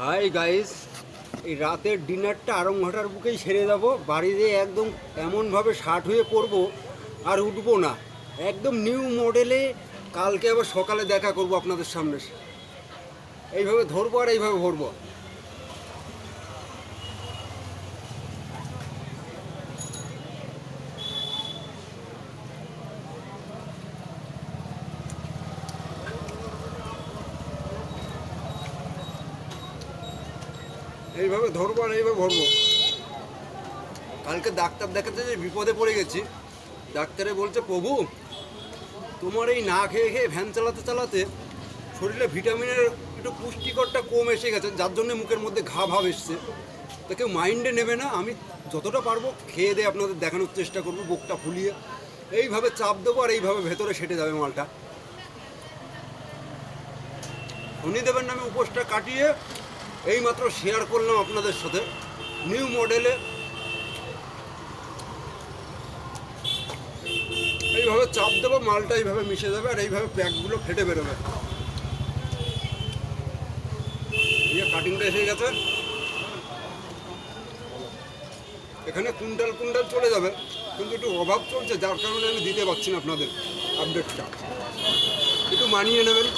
Hi guys, এই রাতের ডিনারটা আরংঘাটার বুকেই সেরে যাব। বাড়িতে একদম এমনভাবে শার্ট হয়ে পড়বো আর উঠবো না, একদম নিউ মডেলে। কালকে আবার সকালে দেখা করব আপনাদের সামনে। এইভাবে ধরবো আর এইভাবে ভরবো। এইভাবে ধরবো আর এইভাবে ভরবো। কালকে ডাক্তার দেখাতে যে বিপদে পড়ে গেছি। ডাক্তারে বলছে, প্রভু তোমার এই না খেয়ে খেয়ে ভ্যান চালাতে চালাতে শরীরে ভিটামিনের একটু পুষ্টিকরটা কম এসে গেছে, যার জন্য মুখের মধ্যে ঘা ভাব এসছে। তা কেউ মাইন্ডে নেবে না। আমি যতটা পারবো খেয়ে দিয়ে আপনাদের দেখানোর চেষ্টা করবো, বুকটা ফুলিয়ে এইভাবে চাপ দেবো আর এইভাবে ভেতরে সেটে যাবে মালটা। শনিদেবের নামে উপোসটা কাটিয়ে এইমাত্র শেয়ার করলাম আপনাদের সাথে নিউ মডেলে। এইভাবে চাপ দেবো, মালটা এইভাবে মিশে যাবে আর এইভাবে প্যাকগুলো ফেটে বেরোবে। এই কাটিংটা এসে গেছে, এখানে কুইন্টাল কুইন্টাল চলে যাবে, কিন্তু একটু অভাব চলছে, যার কারণে আমি দিতে পারছি না আপনাদের আপডেটটা। একটু মানিয়ে নেবেন।